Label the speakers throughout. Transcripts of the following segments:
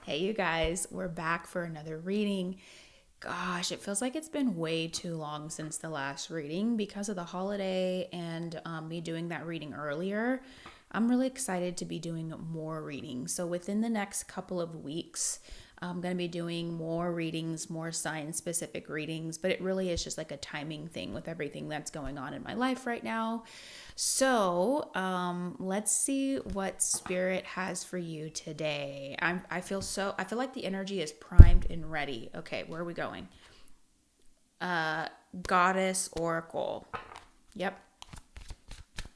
Speaker 1: Hey, you guys, we're back for another reading. Gosh, it feels like it's been way too long since the last reading because of the holiday and me doing that reading earlier. I'm really excited to be doing more readings. So, within the next couple of weeks, I'm going to be doing more readings, more science specific readings, but it really is just like a timing thing with everything that's going on in my life right now. So, let's see what Spirit has for you today. I feel like the energy is primed and ready. Okay, where are we going? Goddess Oracle. Yep.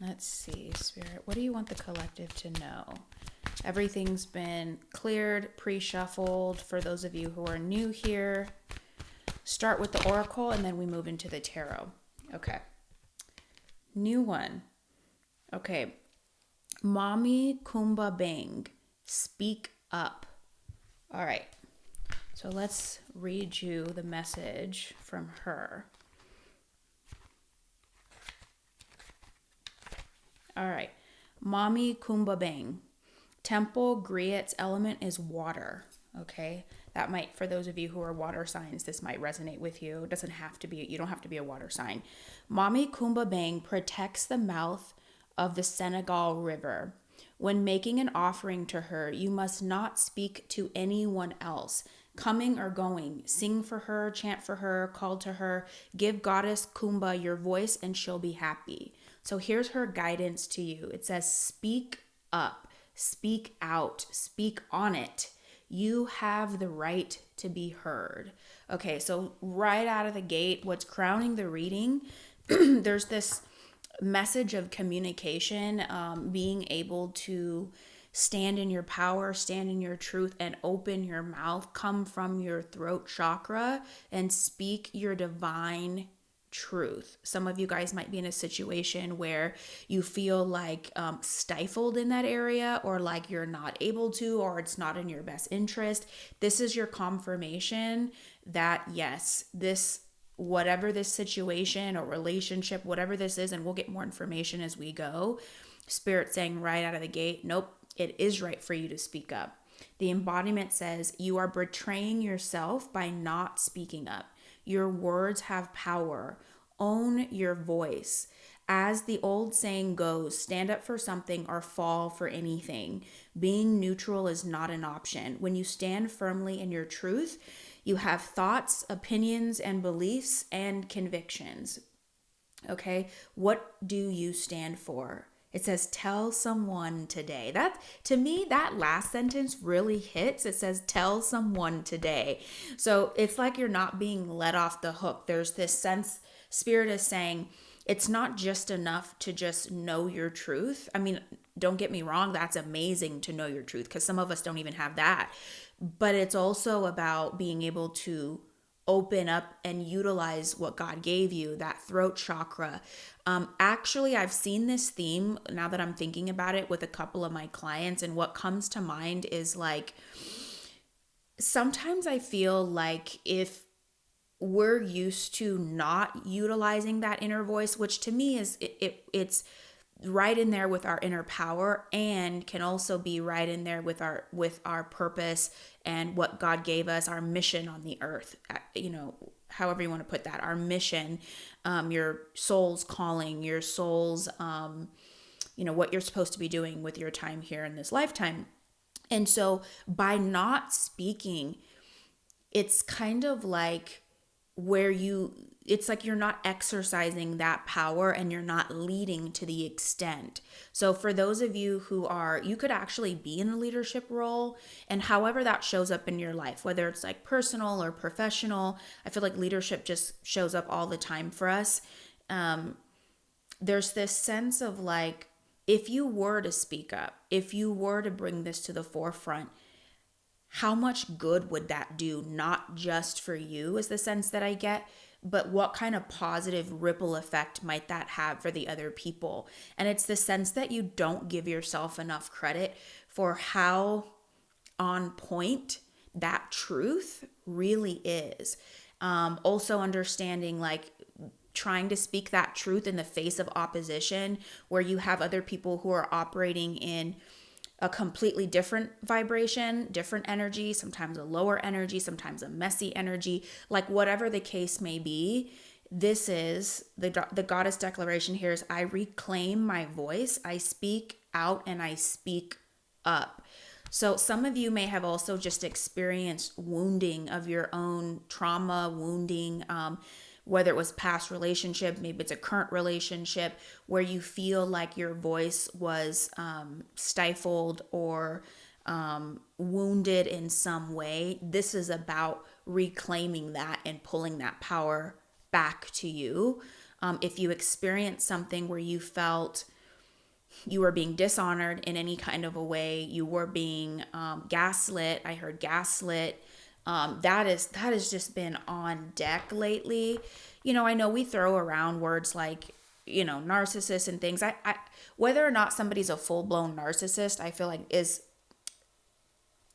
Speaker 1: Let's see, Spirit. What do you want the collective to know? Everything's been cleared, pre-shuffled. For those of you who are new here, start with the Oracle and then we move into the Tarot. Okay. New one. Okay. Mommy Kumba Bang, speak up. All right. So let's read you the message from her. All right. Mommy Kumba Bang. Temple Griot's element is water. Okay. That might, for those of you who are water signs, this might resonate with you. It doesn't have to be, you don't have to be a water sign. Mommy Kumba Bang protects the mouth of the Senegal River. When making an offering to her, you must not speak to anyone else, coming or going. Sing for her, chant for her, call to her. Give Goddess Kumba your voice and she'll be happy. So here's her guidance to you. It says, speak up, speak out, speak on it. You have the right to be heard. Okay, so right out of the gate, what's crowning the reading, there's this message of communication, being able to stand in your power, stand in your truth, and open your mouth, come from your throat chakra, and speak your divine truth. Some of you guys might be in a situation where you feel like stifled in that area, or like you're not able to, or it's not in your best interest. This is your confirmation that yes, this, whatever this situation or relationship, whatever this is, and we'll get more information as we go. Spirit saying right out of the gate, nope, it is right for you to speak up. The embodiment says you are betraying yourself by not speaking up. Your words have power. Own your voice. As the old saying goes, stand up for something or fall for anything. Being neutral is not an option. When you stand firmly in your truth, you have thoughts, opinions, and beliefs and convictions. Okay, what do you stand for? It says, tell someone today. That, to me, that last sentence really hits. It says, tell someone today. So it's like you're not being let off the hook. There's this sense, Spirit is saying, it's not just enough to just know your truth. I mean, don't get me wrong, that's amazing to know your truth because some of us don't even have that. But it's also about being able to open up and utilize what God gave you, that throat chakra. Actually, I've seen this theme now that I'm thinking about it with a couple of my clients, and what comes to mind is like, sometimes I feel like if we're used to not utilizing that inner voice, which to me is it's right in there with our inner power, and can also be right in there with our purpose and what God gave us, our mission on the earth, however you want to put that, our mission, your soul's calling, your soul's what you're supposed to be doing with your time here in this lifetime. And so by not speaking, it's kind of like it's like you're not exercising that power and you're not leading to the extent. So for those of you who are, you could actually be in a leadership role, and however that shows up in your life, whether it's like personal or professional, I feel like leadership just shows up all the time for us. There's this sense of like, if you were to speak up, if you were to bring this to the forefront, how much good would that do? Not just for you, is the sense that I get, but what kind of positive ripple effect might that have for the other people? And it's the sense that you don't give yourself enough credit for how on point that truth really is. Also understanding like trying to speak that truth in the face of opposition, where you have other people who are operating in a completely different vibration, different energy, sometimes a lower energy, sometimes a messy energy, like whatever the case may be. This is the goddess declaration here is I reclaim my voice, I speak out and I speak up. So some of you may have also just experienced wounding of your own trauma, wounding, whether it was past relationship, maybe it's a current relationship where you feel like your voice was stifled or wounded in some way. This is about reclaiming that and pulling that power back to you. If you experience something where you felt you were being dishonored in any kind of a way, you were being gaslit. I heard gaslit. That has just been on deck lately. I know we throw around words like, narcissist and things. I whether or not somebody's a full-blown narcissist, I feel like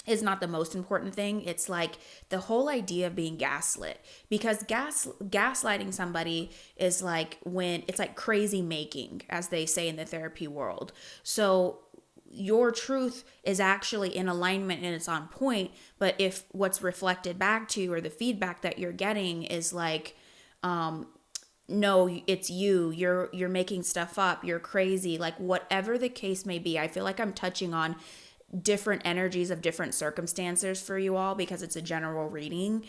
Speaker 1: is not the most important thing. It's like the whole idea of being gaslit, because gaslighting somebody is like when it's like crazy making, as they say in the therapy world. So your truth is actually in alignment and it's on point, but if what's reflected back to you or the feedback that you're getting is like, no, it's you're making stuff up, you're crazy, like whatever the case may be, I feel like I'm touching on different energies of different circumstances for you all because it's a general reading.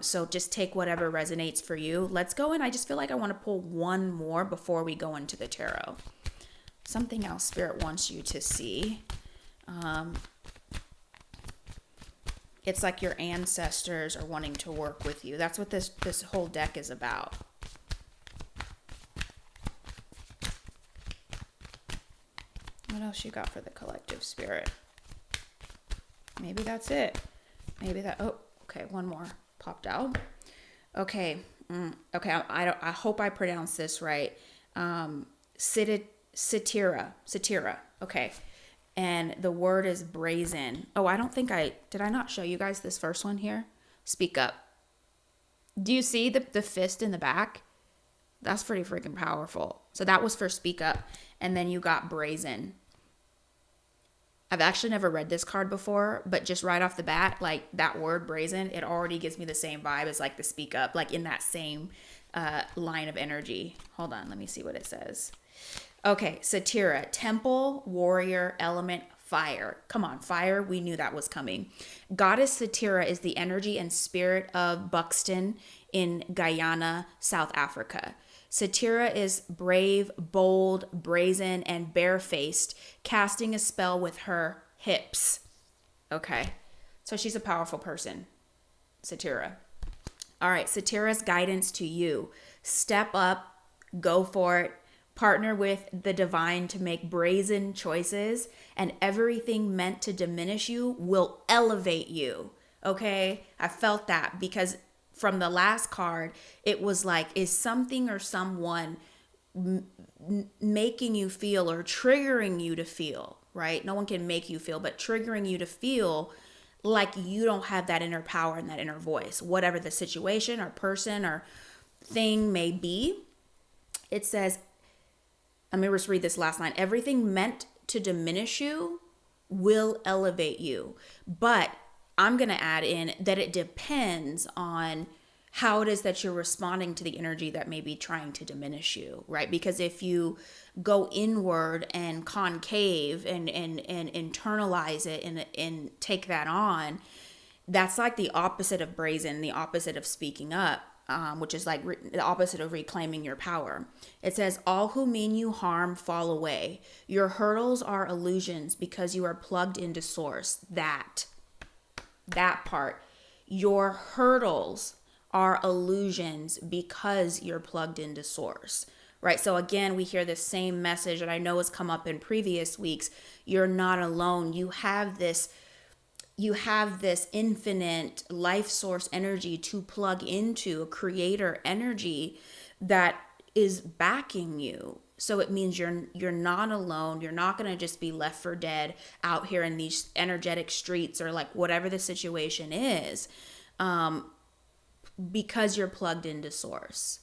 Speaker 1: So just take whatever resonates for you. Let's go in. I just feel like I want to pull one more before we go into the tarot. Something else Spirit wants you to see. It's like your ancestors are wanting to work with you. That's what this whole deck is about. What else you got for the collective spirit? Maybe that's it. Oh, okay, one more popped out. Okay. I hope I pronounced this right. Satira. Okay. And the word is brazen. Oh, did I not show you guys this first one here? Speak up. Do you see the fist in the back? That's pretty freaking powerful. So that was for speak up. And then you got brazen. I've actually never read this card before, but just right off the bat, like that word brazen, it already gives me the same vibe as like the speak up, like in that same line of energy. Hold on, let me see what it says. Okay, Satira, temple, warrior, element, fire. Come on, fire. We knew that was coming. Goddess Satira is the energy and spirit of Buxton in Guyana, South Africa. Satira is brave, bold, brazen, and barefaced, casting a spell with her hips. Okay, so she's a powerful person, Satira. All right, Satira's guidance to you. Step up, go for it, partner with the divine to make brazen choices, and everything meant to diminish you will elevate you. Okay, I felt that because from the last card, it was like, is something or someone making you feel or triggering you to feel, right? No one can make you feel, but triggering you to feel like you don't have that inner power and that inner voice, whatever the situation or person or thing may be. It says, let me just read this last line. Everything meant to diminish you will elevate you. But I'm going to add in that it depends on how it is that you're responding to the energy that may be trying to diminish you, right? Because if you go inward and concave and internalize it and take that on, that's like the opposite of brazen, the opposite of speaking up, which is like the opposite of reclaiming your power. It says, all who mean you harm fall away. Your hurdles are illusions because you are plugged into source. That part. Your hurdles are illusions because you're plugged into source, right? So again, we hear the same message that I know has come up in previous weeks. You're not alone. You have this infinite life source energy to plug into, a creator energy that is backing you. So it means you're not alone. You're not going to just be left for dead out here in these energetic streets or like whatever the situation is, because you're plugged into source.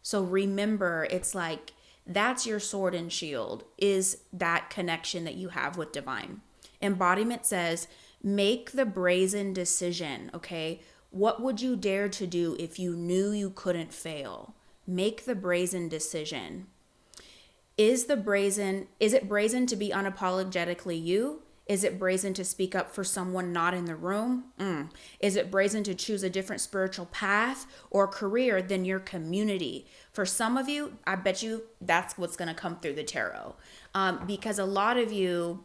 Speaker 1: So remember, it's like that's your sword and shield, is that connection that you have with divine. Embodiment says, make the brazen decision, okay? What would you dare to do if you knew you couldn't fail? Make the brazen decision. Is it brazen to be unapologetically you? Is it brazen to speak up for someone not in the room? Is it brazen to choose a different spiritual path or career than your community? For some of you, I bet you that's what's going to come through the tarot. Because a lot of you,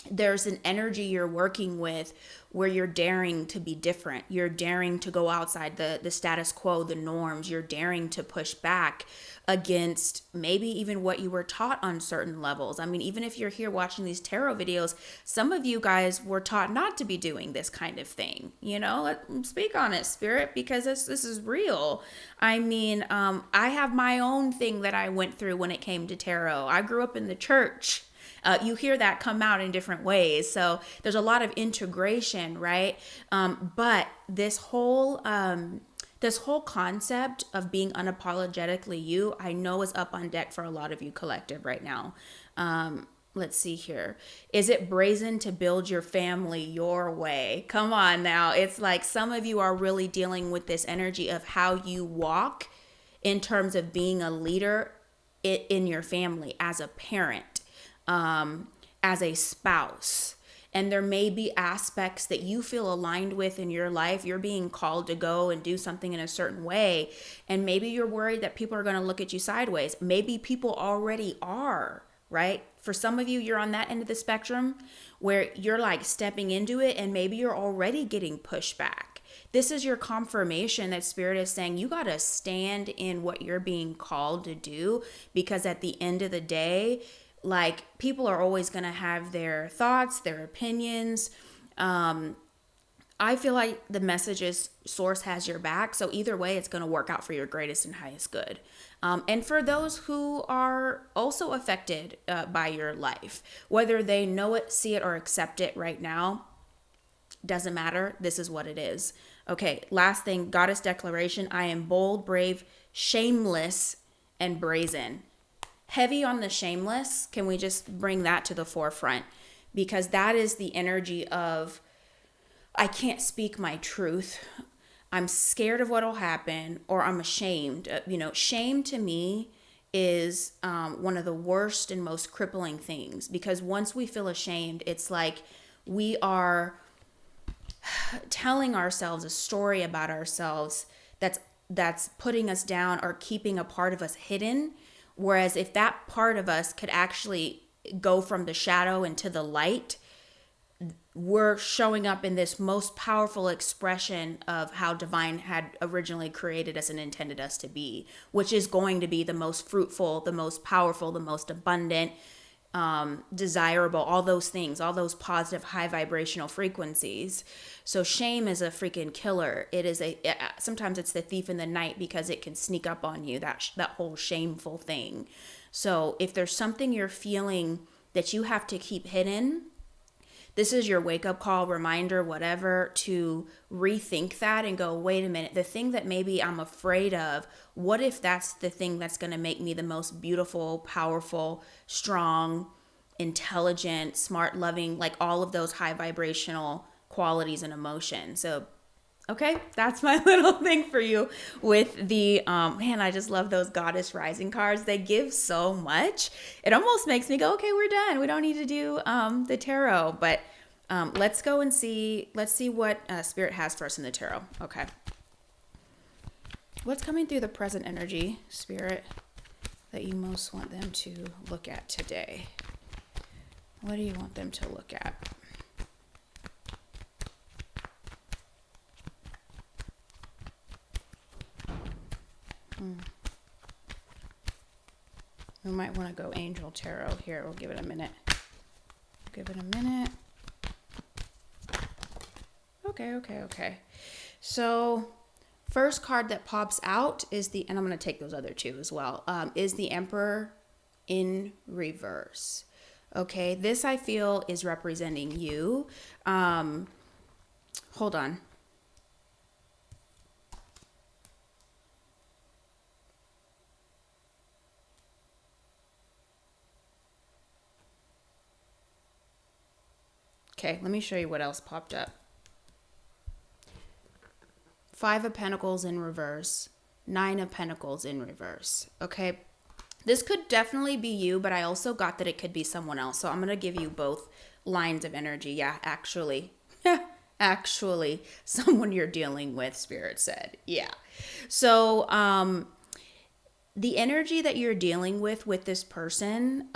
Speaker 1: there's an energy you're working with where you're daring to be different. You're daring to go outside the status quo, the norms. You're daring to push back against maybe even what you were taught on certain levels. I mean, even if you're here watching these tarot videos, some of you guys were taught not to be doing this kind of thing. You know, speak on it, Spirit, because this is real. I mean, I have my own thing that I went through when it came to tarot. I grew up in the church. You hear that come out in different ways. So there's a lot of integration, right? But this whole concept of being unapologetically you, I know is up on deck for a lot of you collective right now. Let's see here. Is it brazen to build your family your way? Come on now. It's like some of you are really dealing with this energy of how you walk in terms of being a leader in your family, as a parent, as a spouse. And there may be aspects that you feel aligned with in your life. You're being called to go and do something in a certain way. And maybe you're worried that people are going to look at you sideways. Maybe people already are, right? For some of you, you're on that end of the spectrum where you're like stepping into it and maybe you're already getting pushed back. This is your confirmation that Spirit is saying you got to stand in what you're being called to do, because at the end of the day, like, people are always going to have their thoughts, their opinions. I feel like the message is source has your back. So either way, it's going to work out for your greatest and highest good. And for those who are also affected by your life, whether they know it, see it, or accept it right now, doesn't matter. This is what it is. Okay, last thing, Goddess declaration. I am bold, brave, shameless, and brazen. Heavy on the shameless. Can we just bring that to the forefront? Because that is the energy of, I can't speak my truth. I'm scared of what'll happen, or I'm ashamed. Shame to me is one of the worst and most crippling things, because once we feel ashamed, it's like we are telling ourselves a story about ourselves that's putting us down or keeping a part of us hidden. Whereas if that part of us could actually go from the shadow into the light, we're showing up in this most powerful expression of how divine had originally created us and intended us to be, which is going to be the most fruitful, the most powerful, the most abundant, desirable, all those things, all those positive high vibrational frequencies. So shame is a freaking killer. It is sometimes it's the thief in the night, because it can sneak up on you, that whole shameful thing. So if there's something you're feeling that you have to keep hidden, this is your wake up call, reminder, whatever, to rethink that and go, wait a minute, the thing that maybe I'm afraid of, what if that's the thing that's going to make me the most beautiful, powerful, strong, intelligent, smart, loving, like all of those high vibrational qualities and emotions. So, okay, that's my little thing for you with the, man, I just love those Goddess Rising cards. They give so much. It almost makes me go, okay, we're done. We don't need to do the tarot, but let's go and let's see what Spirit has for us in the tarot. Okay. What's coming through the present energy, Spirit, that you most want them to look at today? What do you want them to look at? We might want to go Angel Tarot here. We'll give it a minute. Okay. So first card that pops out is and I'm going to take those other two as well, is the Emperor in reverse. Okay, this I feel is representing you. Hold on. Okay, let me show you what else popped up. Five of Pentacles in reverse. Nine of Pentacles in reverse. Okay, this could definitely be you, but I also got that it could be someone else. So I'm going to give you both lines of energy. Yeah, actually. Actually, someone you're dealing with, Spirit said. Yeah. So, the energy that you're dealing with this person,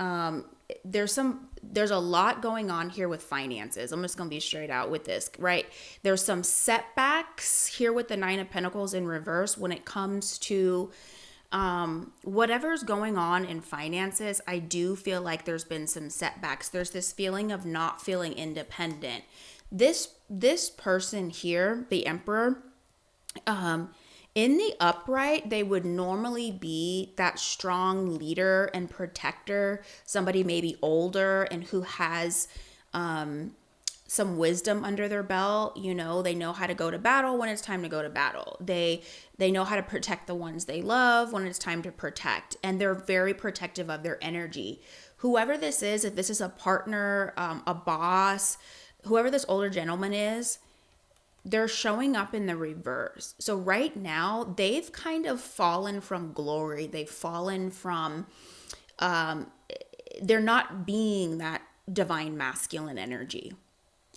Speaker 1: there's a lot going on here with finances. I'm just going to be straight out with this, right? There's some setbacks here with the Nine of Pentacles in reverse when it comes to whatever's going on in finances. I do feel like there's been some setbacks. There's this feeling of not feeling independent. This person here, the Emperor, in the upright, they would normally be that strong leader and protector, somebody maybe older and who has some wisdom under their belt. You know, they know how to go to battle when it's time to go to battle. They know how to protect the ones they love when it's time to protect. And they're very protective of their energy. Whoever this is, if this is a partner, a boss, whoever this older gentleman is, they're showing up in the reverse. So right now, they've kind of fallen from glory. They've fallen from, they're not being that divine masculine energy.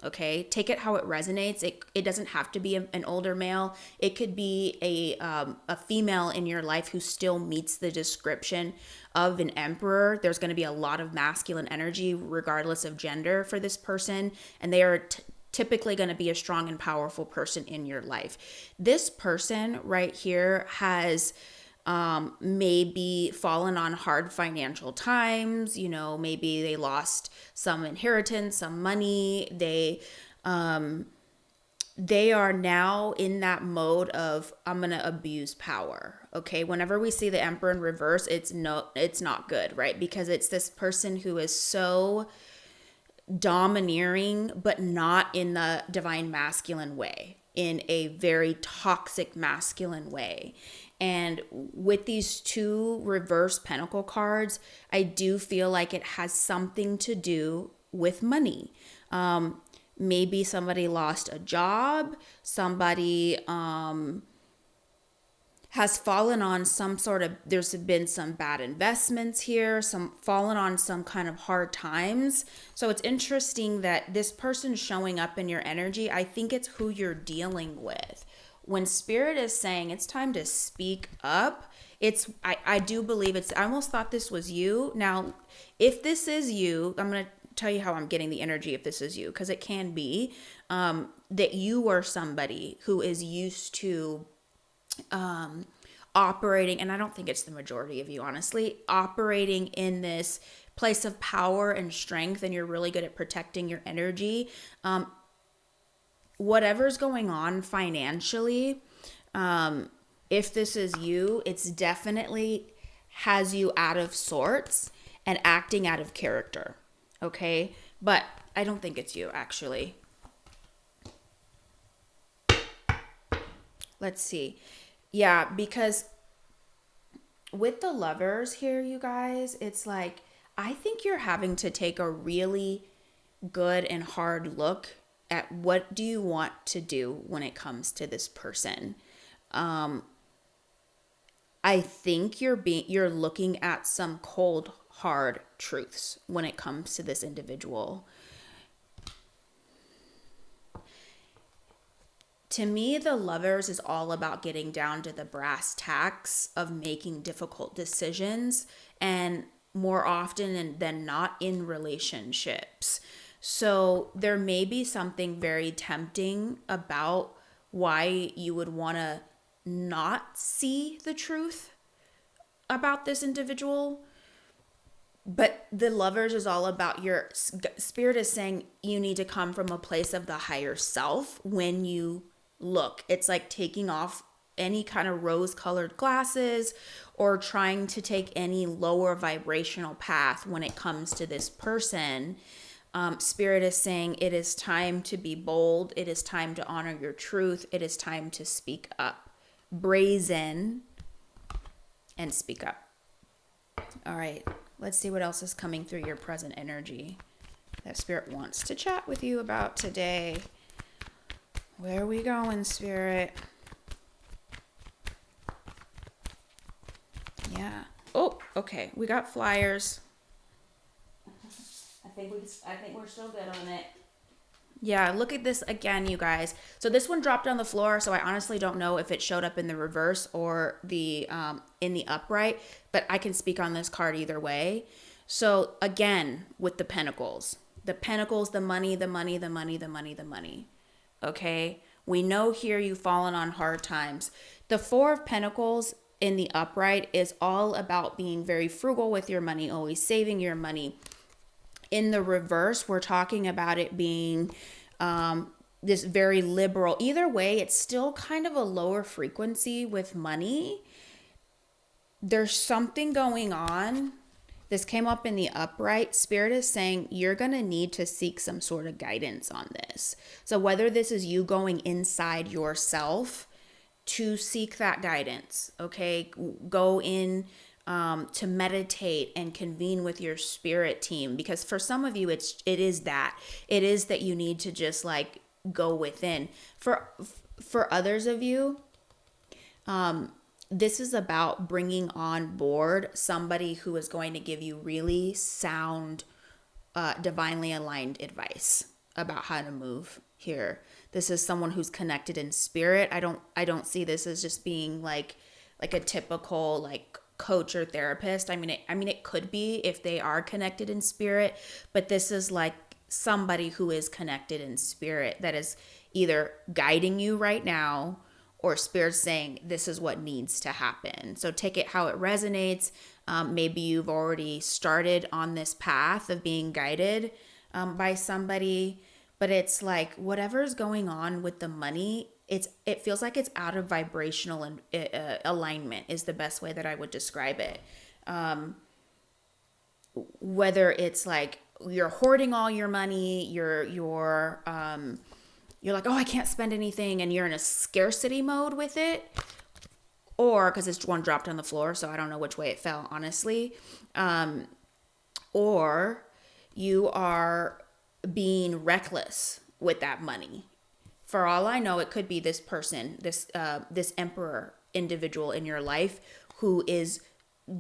Speaker 1: Okay, take it how it resonates. It doesn't have to be an older male. It could be a female in your life who still meets the description of an emperor. There's going to be a lot of masculine energy regardless of gender for this person, and they are typically going to be a strong and powerful person in your life. This person right here has maybe fallen on hard financial times. You know, maybe they lost some inheritance, some money. They are now in that mode of, I'm going to abuse power. Okay. Whenever we see the Emperor in reverse, it's not good, right? Because it's this person who is so domineering, but not in the divine masculine way, in a very toxic masculine way. And with these two reverse pentacle cards, I do feel like it has something to do with money. Maybe somebody lost a job, somebody has fallen on some sort of, there's been some bad investments here, some fallen on some kind of hard times. So it's interesting that this person showing up in your energy, I think it's who you're dealing with. When Spirit is saying it's time to speak up, I do believe I almost thought this was you. Now, if this is you, I'm going to tell you how I'm getting the energy if this is you, because it can be that you are somebody who is used to operating, and I don't think it's the majority of you, honestly, operating in this place of power and strength, and you're really good at protecting your energy. Whatever's going on financially, if this is you, it's definitely has you out of sorts and acting out of character. Okay, but I don't think it's you, actually. Let's see. Yeah, because with the Lovers here, you guys, it's like, I think you're having to take a really good and hard look at what do you want to do when it comes to this person. I think you're looking at some cold, hard truths when it comes to this individual. To me, the Lovers is all about getting down to the brass tacks of making difficult decisions, and more often than not in relationships. So there may be something very tempting about why you would want to not see the truth about this individual. But the Lovers is all about, your Spirit is saying you need to come from a place of the higher self when you look. It's like taking off any kind of rose-colored glasses or trying to take any lower vibrational path when it comes to this person. Spirit is saying it is time to be bold. It is time to honor your truth. It is time to speak up. Brazen and speak up. All right. Let's see what else is coming through your present energy. that Spirit wants to chat with you about today. Where are we going, Spirit? Yeah. Oh, okay. We got flyers. I think we're still good on it. Yeah, look at this again, you guys. So this one dropped on the floor, so I honestly don't know if it showed up in the reverse or the in the upright, but I can speak on this card either way. So again, with the pentacles, the money, the money, the money, the money, the money. Okay, we know here you've fallen on hard times. The Four of Pentacles in the upright is all about being very frugal with your money, always saving your money. In the reverse, we're talking about it being this very liberal. Either way, it's still kind of a lower frequency with money. There's something going on. This came up in the upright. Spirit is saying you're going to need to seek some sort of guidance on this. So whether this is you going inside yourself to seek that guidance, okay? Go in to meditate and convene with your spirit team, because for some of you it is that you need to just like go within. For others of you, this is about bringing on board somebody who is going to give you really sound, divinely aligned advice about how to move here. This is someone who's connected in spirit. I don't see this as just being like a typical like coach or therapist. I mean it could be if they are connected in spirit, but this is like somebody who is connected in spirit that is either guiding you right now or spirit saying this is what needs to happen. So take it how it resonates. Maybe you've already started on this path of being guided by somebody, but it's like whatever's going on with the money, it feels like it's out of vibrational and alignment is the best way that I would describe it. Whether it's like you're hoarding all your money, you're like, oh, I can't spend anything, and you're in a scarcity mode with it, or because this one dropped on the floor, so I don't know which way it fell, honestly, or you are being reckless with that money. For all I know, it could be this person, this emperor individual in your life who is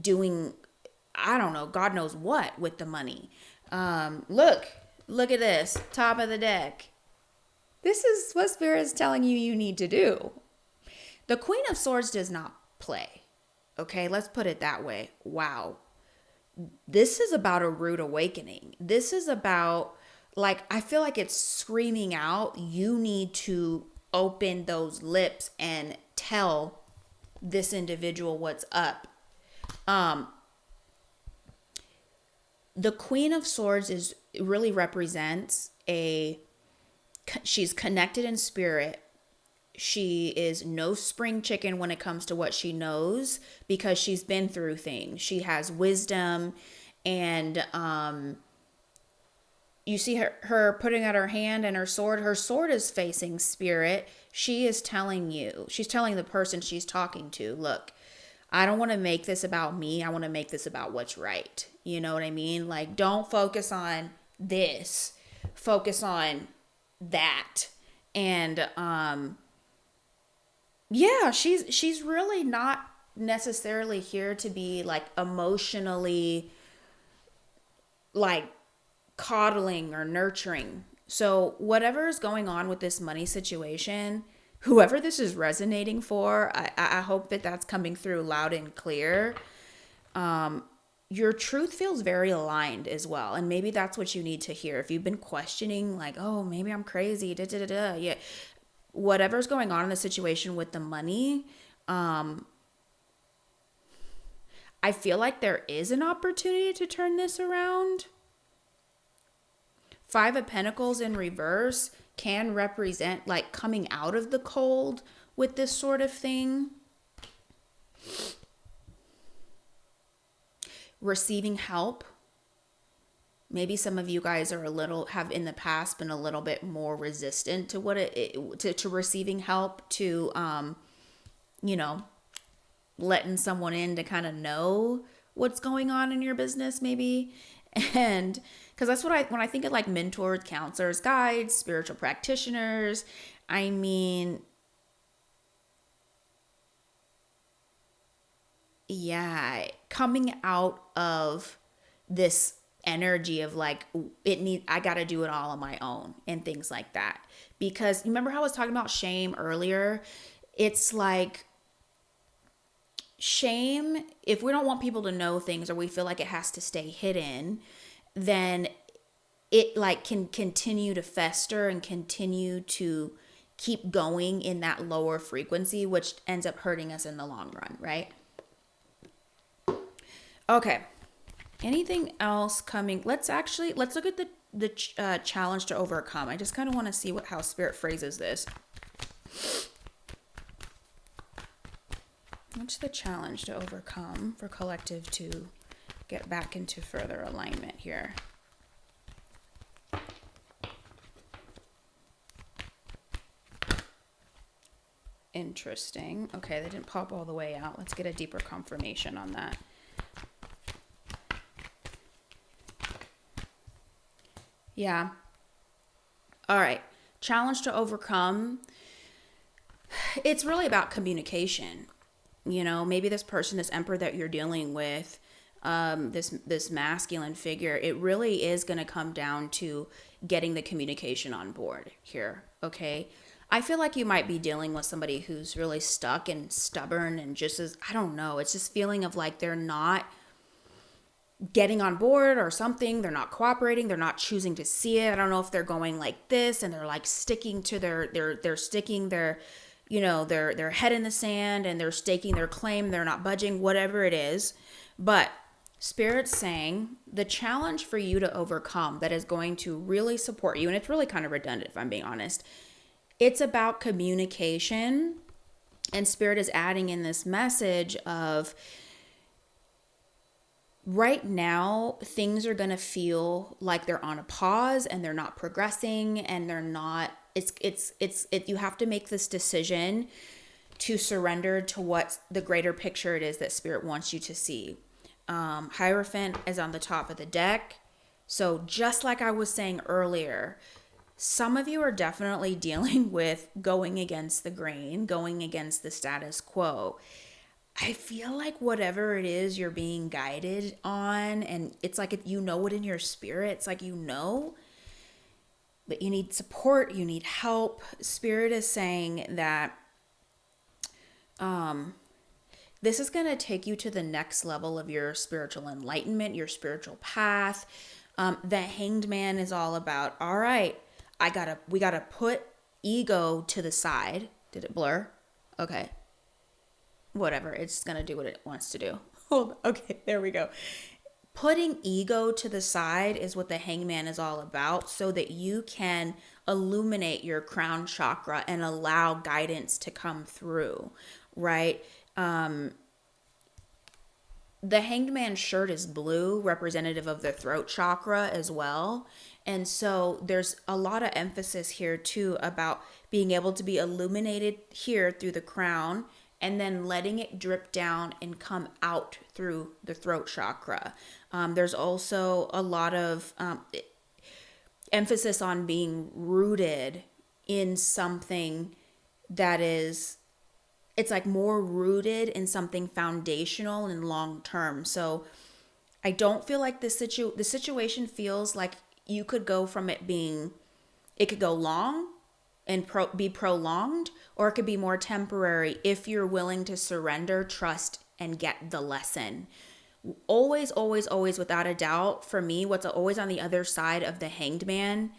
Speaker 1: doing, I don't know, God knows what with the money. Look at this, top of the deck. This is what Spirit is telling you need to do. The Queen of Swords does not play. Okay, let's put it that way. Wow. This is about a rude awakening. This is about, like, I feel like it's screaming out, you need to open those lips and tell this individual what's up. The Queen of Swords really represents she's connected in spirit. She is no spring chicken when it comes to what she knows because she's been through things. She has wisdom, and you see her putting out her hand and her sword. Her sword is facing spirit. She is telling she's telling the person she's talking to, look, I don't want to make this about me. I want to make this about what's right. You know what I mean? Like, don't focus on this. Focus on that. And yeah, she's really not necessarily here to be like emotionally like coddling or nurturing. So whatever is going on with this money situation, whoever this is resonating for, I hope that that's coming through loud and clear. Your truth feels very aligned as well. And maybe that's what you need to hear. If you've been questioning like, oh, maybe I'm crazy, yeah. Whatever's going on in the situation with the money, I feel like there is an opportunity to turn this around. Five of Pentacles in reverse can represent like coming out of the cold with this sort of thing. Receiving help. Maybe some of you guys are have in the past been a little bit more resistant to to receiving help, to letting someone in to kind of know what's going on in your business maybe. And Because that's when I think of like mentors, counselors, guides, spiritual practitioners, I mean, yeah, coming out of this energy of like I got to do it all on my own and things like that. Because remember how I was talking about shame earlier? It's like shame, if we don't want people to know things or we feel like it has to stay hidden, then it like can continue to fester and continue to keep going in that lower frequency, which ends up hurting us in the long run, right? Okay. Anything else coming? Let's look at the challenge to overcome. I just kind of want to see how spirit phrases this. What's the challenge to overcome for collective to get back into further alignment here? Interesting. Okay, they didn't pop all the way out. Let's get a deeper confirmation on that. Yeah. All right. Challenge to overcome. It's really about communication. You know, maybe this person, this emperor that you're dealing with, this masculine figure, it really is going to come down to getting the communication on board here. Okay. I feel like you might be dealing with somebody who's really stuck and stubborn and just I don't know, it's this feeling of like they're not getting on board or something. They're not cooperating. They're not choosing to see it. I don't know if they're going like this and they're like sticking to they're sticking their, you know, their head in the sand and they're staking their claim. They're not budging, whatever it is. But Spirit's saying the challenge for you to overcome that is going to really support you, and it's really kind of redundant if I'm being honest, it's about communication. And Spirit is adding in this message of right now, things are going to feel like they're on a pause and they're not progressing and they're not, you have to make this decision to surrender to what the greater picture it is that Spirit wants you to see. Hierophant is on the top of the deck. So just like I was saying earlier, some of you are definitely dealing with going against the grain, going against the status quo. I feel like whatever it is you're being guided on, and it's like if you know it in your spirit, it's like you know, but you need support, you need help. Spirit is saying that this is going to take you to the next level of your spiritual enlightenment, your spiritual path. The Hanged Man is all about, all right, we gotta put ego to the side. Did it blur? Okay. Whatever, it's gonna do what it wants to do. Okay, there we go. Putting ego to the side is what the Hangman is all about, so that you can illuminate your crown chakra and allow guidance to come through, right? The Hanged Man shirt is blue, representative of the throat chakra as well. And so there's a lot of emphasis here too about being able to be illuminated here through the crown and then letting it drip down and come out through the throat chakra. There's also a lot of emphasis on being rooted in something that is, it's like more rooted in something foundational and long term. So I don't feel like the situation feels like you could go from it being, it could go long and be prolonged, or it could be more temporary if you're willing to surrender, trust, and get the lesson. Always, always, always, without a doubt, for me, what's always on the other side of the Hanged Man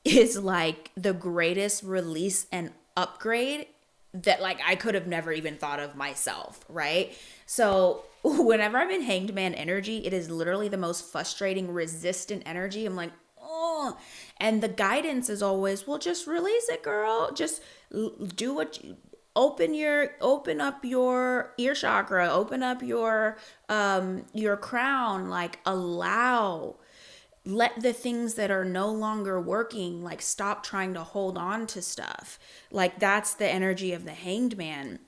Speaker 1: is like the greatest release and upgrade that like I could have never even thought of myself, right? So whenever I'm in Hanged Man energy, it is literally the most frustrating, resistant energy. I'm like, oh, and the guidance is always, well, just release it, girl. Just do what you, open up your ear chakra, open up your crown, like let the things that are no longer working, like stop trying to hold on to stuff. Like that's the energy of the Hanged Man.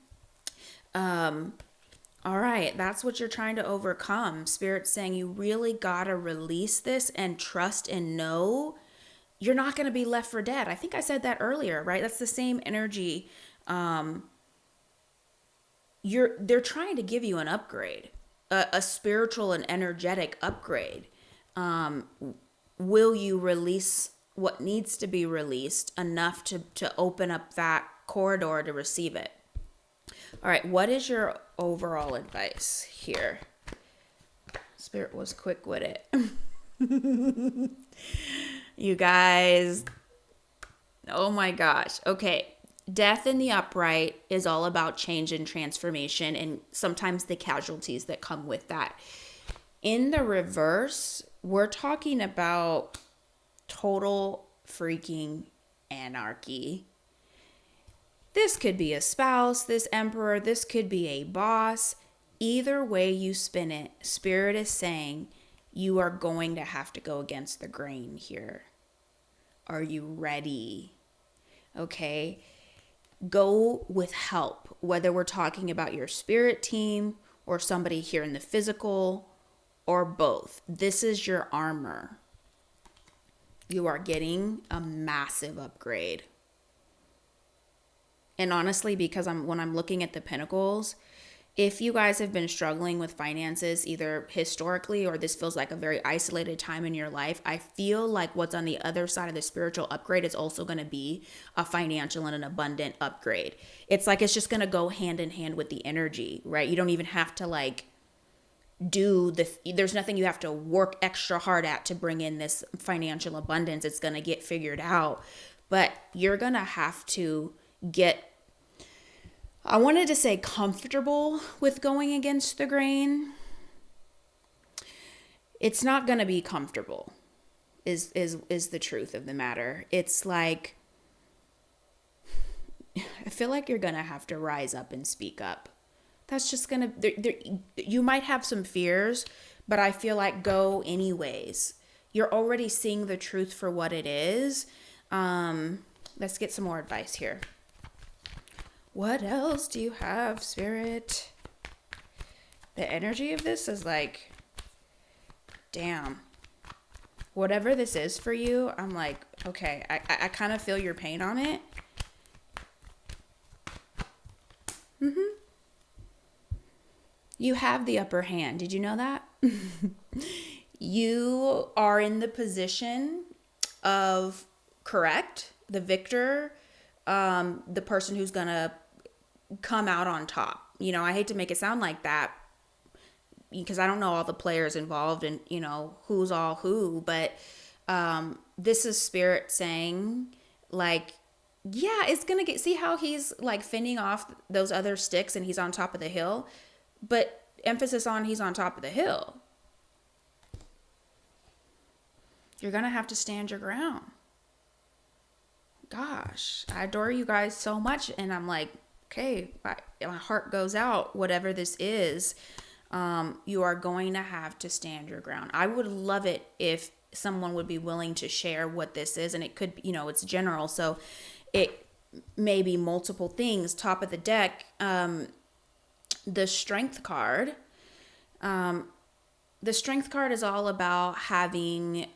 Speaker 1: All right, that's what you're trying to overcome. Spirit's saying you really got to release this and trust and know you're not going to be left for dead. I think I said that earlier, right? That's the same energy. They're trying to give you an upgrade, a spiritual and energetic upgrade. Will you release what needs to be released enough to open up that corridor to receive it? All right, what is your overall advice here? Spirit was quick with it. You guys, oh my gosh. Okay, death in the upright is all about change and transformation, and sometimes the casualties that come with that. In the reverse, we're talking about total freaking anarchy. This could be a spouse, this emperor, this could be a boss. Either way you spin it, Spirit is saying you are going to have to go against the grain here. Are you ready? Okay. Go with help, whether we're talking about your spirit team or somebody here in the physical or both. This is your armor. You are getting a massive upgrade. And honestly, because when I'm looking at the pinnacles, if you guys have been struggling with finances, either historically or this feels like a very isolated time in your life, I feel like what's on the other side of the spiritual upgrade is also going to be a financial and an abundant upgrade. It's like it's just going to go hand in hand with the energy, right? You don't even have to like there's nothing you have to work extra hard at to bring in this financial abundance. It's going to get figured out, but you're going to have to get, I wanted to say, comfortable with going against the grain. It's not going to be comfortable is the truth of the matter. It's like, I feel like you're going to have to rise up and speak up. That's just going to, you might have some fears, but I feel like go anyways. You're already seeing the truth for what it is. Let's get some more advice here. What else do you have, Spirit? The energy of this is like, damn. Whatever this is for you, I'm like, okay, I kind of feel your pain on it. You have the upper hand. Did you know that? You are in the position of correct, the victor, the person who's going to come out on top. You know, I hate to make it sound like that because I don't know all the players involved and, you know, who's all who, but this is Spirit saying, like, yeah, it's going to see how he's like fending off those other sticks and he's on top of the hill, but emphasis on he's on top of the hill. You're going to have to stand your ground. Gosh, I adore you guys so much. And I'm like, okay, my heart goes out, whatever this is. You are going to have to stand your ground. I would love it if someone would be willing to share what this is. And it could, you know, it's general. So it may be multiple things. Top of the deck, the strength card. The strength card is all about having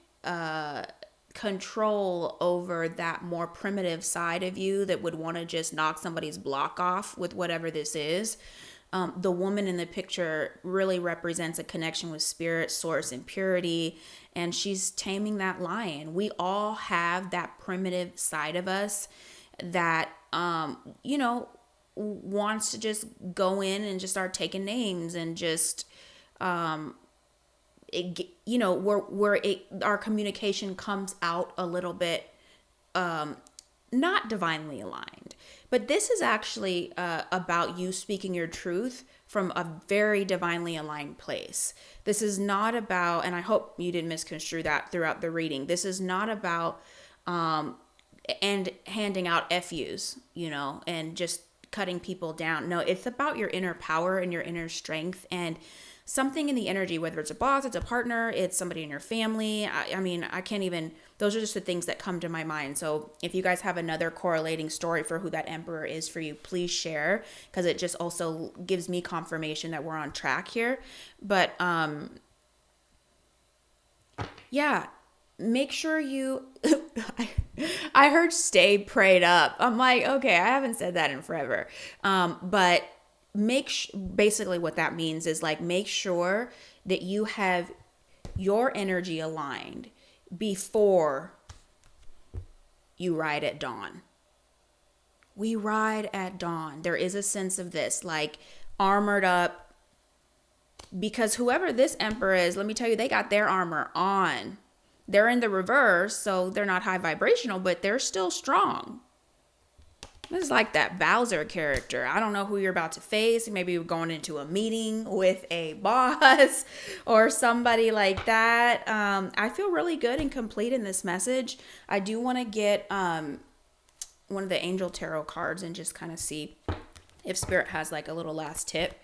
Speaker 1: control over that more primitive side of you that would want to just knock somebody's block off with whatever this is. The woman in the picture really represents a connection with spirit, source, and purity, and she's taming that lion. We all have that primitive side of us that, you know, wants to just go in and just start taking names and just, you know, where our communication comes out a little bit not divinely aligned. But this is actually about you speaking your truth from a very divinely aligned place. This is not about, and I hope you didn't misconstrue that throughout the reading, this is not about and handing out FUs, you know, and just cutting people down. No, it's about your inner power and your inner strength. And something in the energy, whether it's a boss, it's a partner, it's somebody in your family. I mean, I can't even, those are just the things that come to my mind. So if you guys have another correlating story for who that emperor is for you, please share, because it just also gives me confirmation that we're on track here. But yeah, make sure you, I heard stay prayed up. I'm like, okay, I haven't said that in forever. But basically what that means is like, make sure that you have your energy aligned before you ride at dawn. We ride at dawn. There is a sense of this, like armored up, because whoever this emperor is, let me tell you, they got their armor on. They're in the reverse, so they're not high vibrational, but they're still strong. This is like that Bowser character. I don't know who you're about to face. Maybe you're going into a meeting with a boss or somebody like that. I feel really good and complete in this message. I do want to get one of the angel tarot cards and just kind of see if Spirit has like a little last tip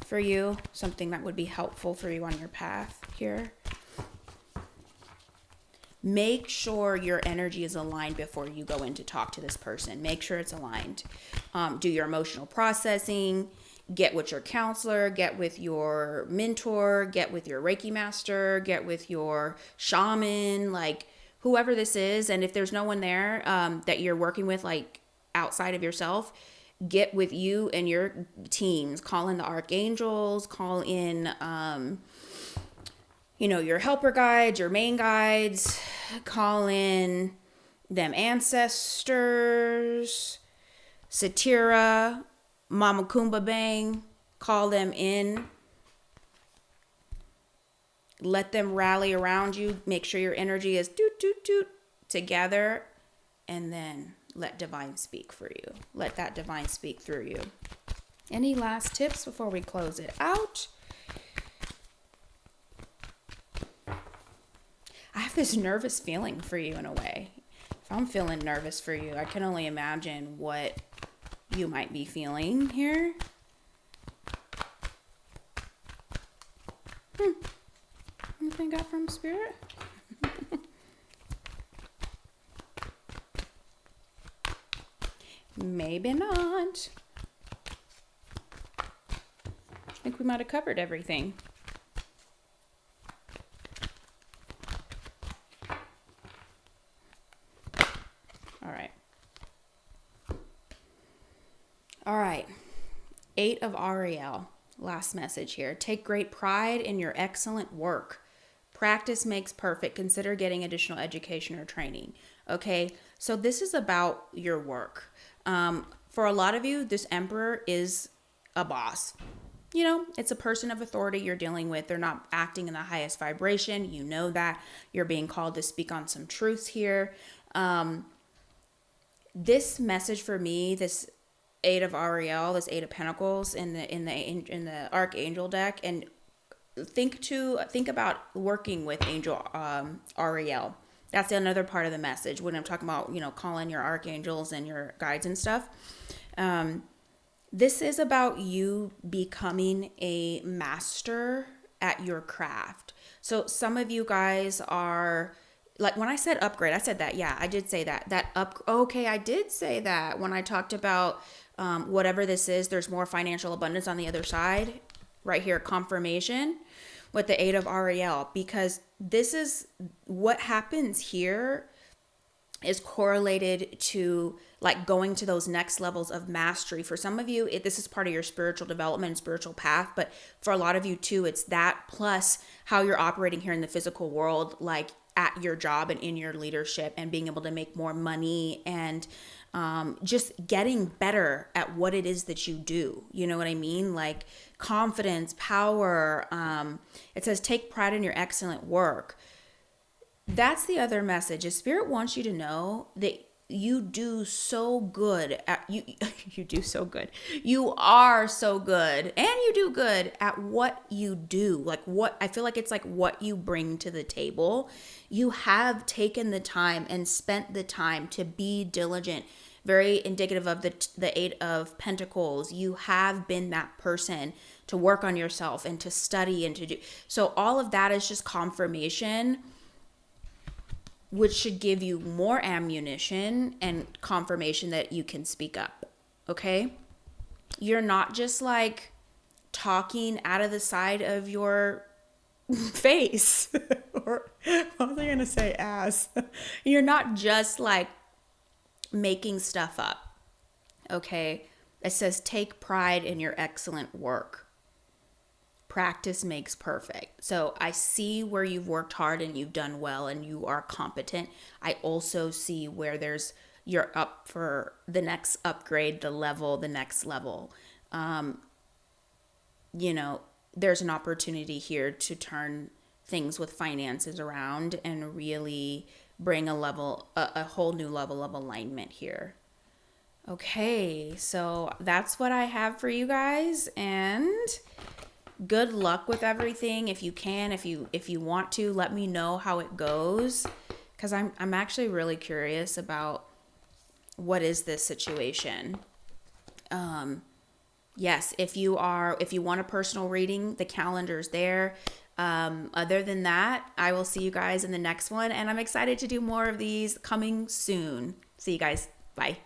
Speaker 1: for you, something that would be helpful for you on your path here. Make sure your energy is aligned before you go in to talk to this person. Make sure it's aligned. Do your emotional processing. Get with your counselor. Get with your mentor. Get with your Reiki master. Get with your shaman. Like whoever this is. And if there's no one there that you're working with, like outside of yourself, get with you and your teams. Call in the archangels. Call in your helper guides, your main guides, call in them ancestors, Satira, Mama Kumba Bang, call them in. Let them rally around you. Make sure your energy is doot, doot, doot together. And then let divine speak for you. Let that divine speak through you. Any last tips before we close it out? I have this nervous feeling for you in a way. If I'm feeling nervous for you, I can only imagine what you might be feeling here. Anything got from Spirit? Maybe not. I think we might have covered everything. All right. 8 of Ariel. Last message here. Take great pride in your excellent work. Practice makes perfect. Consider getting additional education or training. Okay. So this is about your work. For a lot of you, this emperor is a boss. It's a person of authority you're dealing with. They're not acting in the highest vibration. You know that. You're being called to speak on some truths here. This message for me, this 8 of Ariel, this 8 of Pentacles in the Archangel deck, and think about working with Angel Ariel. That's another part of the message when I'm talking about calling your archangels and your guides and stuff. This is about you becoming a master at your craft. So some of you guys are. Like when I said upgrade, I said that. Yeah, I did say that. Okay, I did say that when I talked about whatever this is, there's more financial abundance on the other side. Right here, confirmation with the 8 of Ariel. Because this is what happens here is correlated to like going to those next levels of mastery. For some of you, this is part of your spiritual development and spiritual path. But for a lot of you too, it's that plus how you're operating here in the physical world, like at your job and in your leadership, and being able to make more money and just getting better at what it is that you do. You know what I mean? Like confidence, power. It says take pride in your excellent work. That's the other message. Is Spirit wants you to know that you do so good at you do so good. You are so good, and you do good at what you do. Like what I feel like it's like what you bring to the table. You have taken the time and spent the time to be diligent, very indicative of the Eight of Pentacles. You have been that person to work on yourself and to study and to do. So all of that is just confirmation, which should give you more ammunition and confirmation that you can speak up. Okay? You're not just like talking out of the side of your face or what was I gonna say, ass. You're not just like making stuff up. Okay? It says take pride in your excellent work. Practice makes perfect. So I see where you've worked hard and you've done well and you are competent. I also see where you're up for the next upgrade, the next level. There's an opportunity here to turn things with finances around and really bring a whole new level of alignment here. Okay, so that's what I have for you guys, and good luck with everything. If you can, if you want to, let me know how it goes, because I'm actually really curious about what is this situation. Yes, if you want a personal reading, the calendar's there. Other than that, I will see you guys in the next one, and I'm excited to do more of these coming soon. See you guys. Bye.